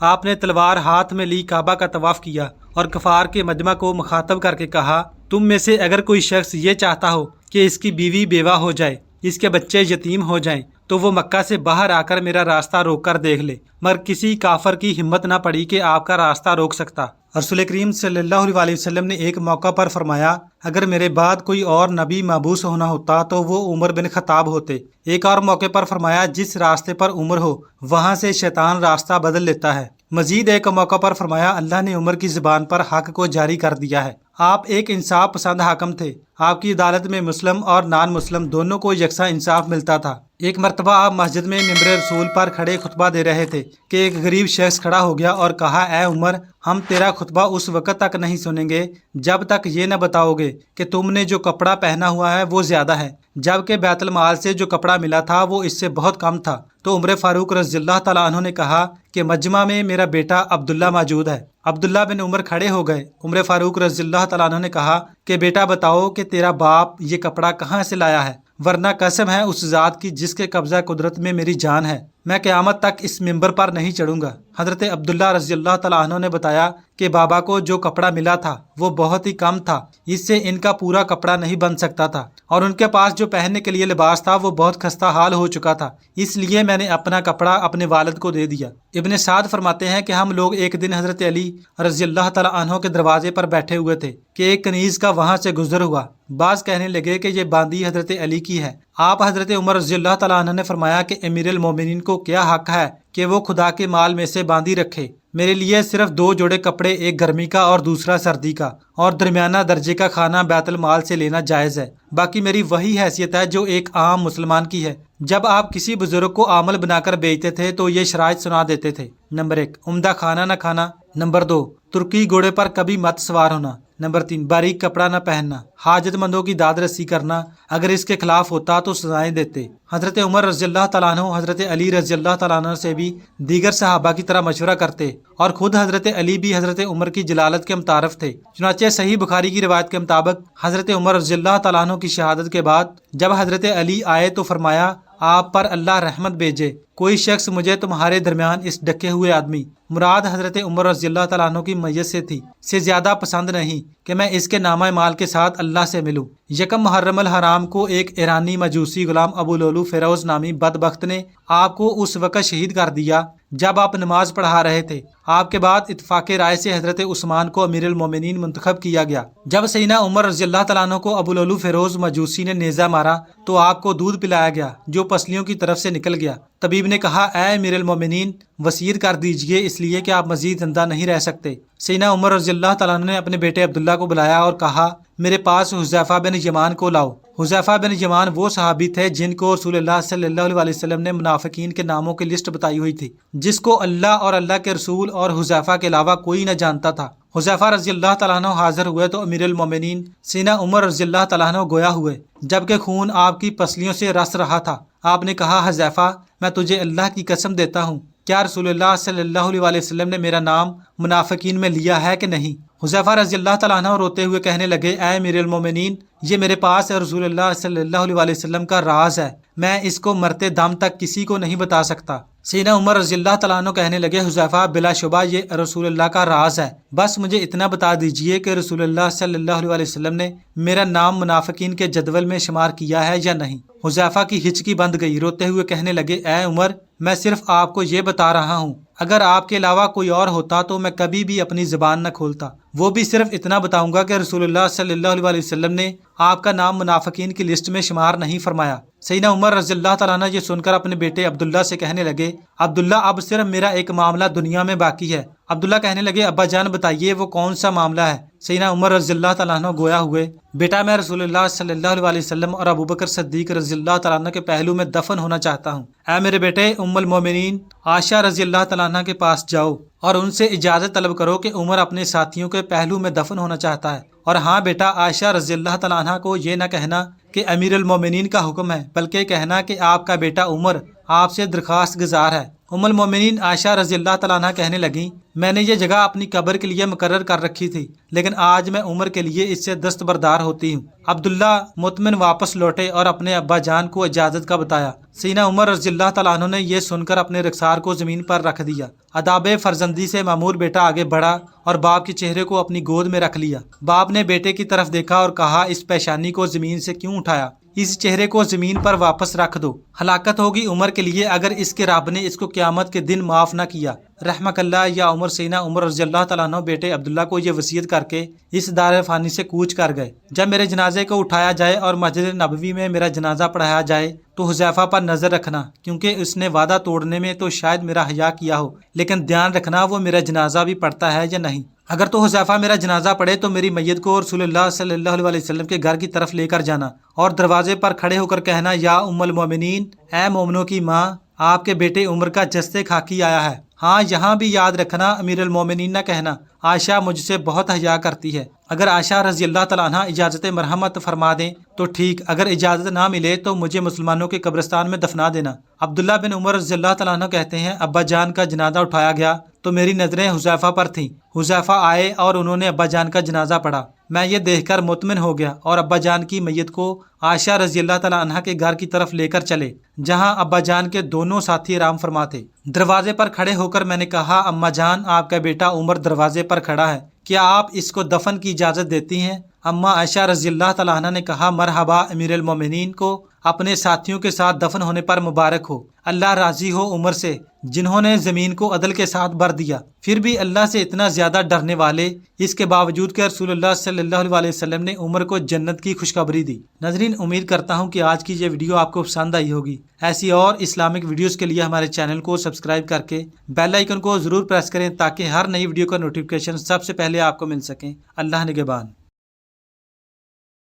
آپ نے تلوار ہاتھ میں لی کعبہ کا طواف کیا اور کفار کے مجمع کو مخاطب کر کے کہا، تم میں سے اگر کوئی شخص یہ چاہتا ہو کہ اس کی بیوی بیوہ ہو جائے، اس کے بچے یتیم ہو جائیں، تو وہ مکہ سے باہر آ کر میرا راستہ روک کر دیکھ لے۔ مگر کسی کافر کی ہمت نہ پڑی کہ آپ کا راستہ روک سکتا۔ رسول کریم صلی اللہ علیہ وسلم نے ایک موقع پر فرمایا، اگر میرے بعد کوئی اور نبی مبعوث ہونا ہوتا تو وہ عمر بن خطاب ہوتے۔ ایک اور موقع پر فرمایا، جس راستے پر عمر ہو وہاں سے شیطان راستہ بدل لیتا ہے۔ مزید ایک موقع پر فرمایا، اللہ نے عمر کی زبان پر حق کو جاری کر دیا ہے۔ آپ ایک انصاف پسند حاکم تھے۔ آپ کی عدالت میں مسلم اور نان مسلم دونوں کو یکساں انصاف ملتا تھا۔ ایک مرتبہ آپ مسجد میں ممبر رسول پر کھڑے خطبہ دے رہے تھے کہ ایک غریب شخص کھڑا ہو گیا اور کہا، اے عمر، ہم تیرا خطبہ اس وقت تک نہیں سنیں گے جب تک یہ نہ بتاؤ گے کہ تم نے جو کپڑا پہنا ہوا ہے وہ زیادہ ہے، جبکہ بیت المال سے جو کپڑا ملا تھا وہ اس سے بہت کم تھا۔ تو عمر فاروق رضی اللہ تعالیٰ عنہ نے کہا کہ مجمع میں میرا بیٹا عبداللہ موجود ہے۔ عبداللہ بن عمر کھڑے ہو گئے۔ عمر فاروق رضی اللہ تعالیٰ عنہ نے کہا کہ بیٹا بتاؤ کہ تیرا باپ یہ کپڑا کہاں سے لایا ہے، ورنہ قسم ہے اس ذات کی جس کے قبضہ قدرت میں میری جان ہے، میں قیامت تک اس ممبر پر نہیں چڑھوں گا۔ حضرت عبداللہ رضی اللہ تعالیٰ عنہ نے بتایا کہ بابا کو جو کپڑا ملا تھا وہ بہت ہی کم تھا، اس سے ان کا پورا کپڑا نہیں بن سکتا تھا، اور ان کے پاس جو پہننے کے لیے لباس تھا وہ بہت خستہ حال ہو چکا تھا، اس لیے میں نے اپنا کپڑا اپنے والد کو دے دیا۔ ابن سعد فرماتے ہیں کہ ہم لوگ ایک دن حضرت علی رضی اللہ تعالیٰ عنہ کے دروازے پر بیٹھے ہوئے تھے کہ ایک کنیز کا وہاں سے گزر ہوا۔ بعض کہنے لگے کہ یہ باندی حضرت علی کی ہے۔ آپ حضرت عمر رضی اللہ تعالیٰ عنہ نے فرمایا کہ امیر المومنین کو کیا حق ہے کہ وہ خدا کے مال میں سے باندی رکھے؟ میرے لیے صرف 2 جوڑے کپڑے، ایک گرمی کا اور دوسرا سردی کا، اور درمیانہ درجے کا کھانا بیت المال سے لینا جائز ہے۔ باقی میری وہی حیثیت ہے جو ایک عام مسلمان کی ہے۔ جب آپ کسی بزرگ کو عامل بنا کر بیچتے تھے تو یہ شرائط سنا دیتے تھے: نمبر 1، عمدہ کھانا نہ کھانا، نمبر 2، ترکی گھوڑے پر کبھی مت سوار ہونا، نمبر 3، باریک کپڑا نہ پہننا، حاجت مندوں کی داد رسی کرنا، اگر اس کے خلاف ہوتا تو سزائیں دیتے۔ حضرت عمر رضی اللہ تعالیٰ عنہ حضرت علی رضی اللہ تعالیٰ عنہ سے بھی دیگر صحابہ کی طرح مشورہ کرتے، اور خود حضرت علی بھی حضرت عمر کی جلالت کے متعارف تھے۔ چنانچہ صحیح بخاری کی روایت کے مطابق حضرت عمر رضی اللہ تعالیٰ عنہ کی شہادت کے بعد جب حضرت علی آئے تو فرمایا، آپ پر اللہ رحمت بھیجے، کوئی شخص مجھے تمہارے درمیان اس ڈکے ہوئے آدمی، مراد حضرت عمر رضی اللہ تعالیٰ عنہ کی میت سے تھی، سے زیادہ پسند نہیں کہ میں اس کے نامہ مال کے ساتھ اللہ سے ملوں۔ یکم محرم الحرام کو ایک ایرانی مجوسی غلام ابو لولو فیروز نامی بدبخت نے آپ کو اس وقت شہید کر دیا جب آپ نماز پڑھا رہے تھے۔ آپ کے بعد اتفاق رائے سے حضرت عثمان کو امیر المومنین منتخب کیا گیا۔ جب سیدنا عمر رضی اللہ تعالیٰ عنہ کو ابو لولو فیروز مجوسی نے نیزہ مارا تو آپ کو دودھ پلایا گیا جو پسلیوں کی طرف سے نکل گیا۔ طبیب نے کہا، اے امیر المومنین، وصیت کر دیجئے، اس لیے کہ آپ مزید زندہ نہیں رہ سکتے۔ سیدنا عمر رضی اللہ تعالیٰ عنہ نے اپنے بیٹے عبداللہ کو بلایا اور کہا، میرے پاس حذیفہ بن یمان کو لاؤ۔ حذیفہ بن یمان وہ صحابی تھے جن کو رسول اللہ صلی اللہ علیہ وسلم نے منافقین کے ناموں کی لسٹ بتائی ہوئی تھی، جس کو اللہ اور اللہ کے رسول اور حذیفہ کے علاوہ کوئی نہ جانتا تھا۔ حذیفہ رضی اللہ تعالیٰ عنہ حاضر ہوئے تو امیر المومنین سیدنا عمر رضی اللہ تعالیٰ عنہ گویا ہوئے، جبکہ خون آپ کی پسلیوں سے رس رہا تھا۔ آپ نے کہا، حذیفہ، میں تجھے اللہ کی قسم دیتا ہوں، کیا رسول اللہ صلی اللہ علیہ وسلم نے میرا نام منافقین میں لیا ہے کہ نہیں؟ حذیفہ رضی اللہ تعالیٰ عنہ روتے ہوئے کہنے لگے، اے امیر المومنین، یہ میرے پاس رسول اللہ صلی اللہ علیہ وسلم کا راز ہے، میں اس کو مرتے دم تک کسی کو نہیں بتا سکتا۔ سیدنا عمر رضی اللہ تعالیٰ عنہ کہنے لگے، حذیفہ، بلا شبہ یہ رسول اللہ کا راز ہے، بس مجھے اتنا بتا دیجئے کہ رسول اللہ صلی اللہ علیہ وسلم نے میرا نام منافقین کے جدول میں شمار کیا ہے یا نہیں۔ حذیفہ کی ہچکی بند گئی، روتے ہوئے کہنے لگے، اے عمر، میں صرف آپ کو یہ بتا رہا ہوں، اگر آپ کے علاوہ کوئی اور ہوتا تو میں کبھی بھی اپنی زبان نہ کھولتا، وہ بھی صرف اتنا بتاؤں گا کہ رسول اللہ صلی اللہ علیہ وسلم نے آپ کا نام منافقین کی لسٹ میں شمار نہیں فرمایا۔ سیدنا عمر رضی اللہ تعالیٰ عنہ یہ سن کر اپنے بیٹے عبداللہ سے کہنے لگے، عبداللہ، اب صرف میرا ایک معاملہ دنیا میں باقی ہے۔ عبداللہ کہنے لگے، ابا جان بتائیے وہ کون سا معاملہ ہے؟ سیدنا عمر رضی اللہ تعالیٰ عنہ گویا ہوئے، بیٹا، میں رسول اللہ صلی اللہ علیہ وسلم اور ابوبکر صدیق رضی اللہ تعالیٰ عنہ کے پہلو میں دفن ہونا چاہتا ہوں۔ اے میرے بیٹے، ام المومنین عائشہ رضی اللہ تعالیٰ عنہ کے پاس جاؤ اور ان سے اجازت طلب کرو کہ عمر اپنے ساتھیوں کے پہلو میں دفن ہونا چاہتا ہے، اور ہاں بیٹا، عائشہ رضی اللہ تعالیٰ عنہ کو یہ نہ کہنا کہ امیر المومنین کا حکم ہے، بلکہ کہنا کہ آپ کا بیٹا عمر آپ سے درخواست گزار ہے۔ ام المومنین عائشہ رضی اللہ تعالیٰ عنہ کہنے لگیں میں نے یہ جگہ اپنی قبر کے لیے مقرر کر رکھی تھی، لیکن آج میں عمر کے لیے اس سے دستبردار ہوتی ہوں۔ عبداللہ مطمئن واپس لوٹے اور اپنے ابا جان کو اجازت کا بتایا۔ سیدنا عمر رضی اللہ تعالیٰ عنہ نے یہ سن کر اپنے رخسار کو زمین پر رکھ دیا۔ اداب فرزندی سے معمور بیٹا آگے بڑھا اور باپ کے چہرے کو اپنی گود میں رکھ لیا۔ باپ نے بیٹے کی طرف دیکھا اور کہا اس پیشانی کو زمین سے کیوں اٹھایا؟ اس چہرے کو زمین پر واپس رکھ دو، ہلاکت ہوگی عمر کے لیے اگر اس کے رب نے اس کو قیامت کے دن معاف نہ کیا۔ رحمک اللہ یا عمر۔ سیدنا عمر رضی اللہ تعالیٰ عنہ بیٹے عبداللہ کو یہ وصیت کر کے اس دار فانی سے کوچ کر گئے، جب میرے جنازے کو اٹھایا جائے اور مسجد نبوی میں میرا جنازہ پڑھایا جائے تو حذیفہ پر نظر رکھنا، کیونکہ اس نے وعدہ توڑنے میں تو شاید میرا حیا کیا ہو، لیکن دھیان رکھنا وہ میرا جنازہ بھی پڑھتا ہے یا نہیں۔ اگر تو حذیفہ میرا جنازہ پڑھے تو میری میت کو رسول اللہ صلی اللہ علیہ وسلم کے گھر کی طرف لے کر جانا اور دروازے پر کھڑے ہو کر کہنا یا ام المومنین، اے مومنوں کی ماں، آپ کے بیٹے عمر کا جستے خاکی آیا ہے۔ ہاں یہاں بھی یاد رکھنا امیر المومنین نہ کہنا عائشہ مجھ سے بہت حیا کرتی ہے۔ اگر عائشہ رضی اللہ تعالیٰ عنہ اجازت مرحمت فرما دیں تو ٹھیک، اگر اجازت نہ ملے تو مجھے مسلمانوں کے قبرستان میں دفنا دینا۔ عبداللہ بن عمر رضی اللہ تعالیٰ عنہ کہتے ہیں ابا جان کا جنازہ اٹھایا گیا تو میری نظریں حذیفہ پر تھیں۔ حذیفہ آئے اور انہوں نے ابا جان کا جنازہ پڑھا۔ میں یہ دیکھ کر مطمئن ہو گیا اور ابا جان کی میت کو عائشہ رضی اللہ تعالیٰ عنہ کے گھر کی طرف لے کر چلے، جہاں ابا جان کے دونوں ساتھی آرام فرما تھے۔ دروازے پر کھڑے ہو کر میں نے کہا اماں جان، آپ کا بیٹا عمر دروازے پر کھڑا ہے، کیا آپ اس کو دفن کی اجازت دیتی ہیں؟ اماں عائشہ رضی اللہ تعالیٰ عنہ نے کہا مرحبا، امیر المومنین کو اپنے ساتھیوں کے ساتھ دفن ہونے پر مبارک ہو۔ اللہ راضی ہو عمر سے جنہوں نے زمین کو عدل کے ساتھ بھر دیا، پھر بھی اللہ سے اتنا زیادہ ڈرنے والے، اس کے باوجود کہ رسول اللہ صلی اللہ علیہ وسلم نے عمر کو جنت کی خوشخبری دی۔ ناظرین، امید کرتا ہوں کہ آج کی یہ ویڈیو آپ کو پسند آئی ہوگی۔ ایسی اور اسلامک ویڈیوز کے لیے ہمارے چینل کو سبسکرائب کر کے بیل آئیکن کو ضرور پریس کریں تاکہ ہر نئی ویڈیو کا نوٹیفیکیشن سب سے پہلے آپ کو مل سکیں۔ اللہ نگہبان۔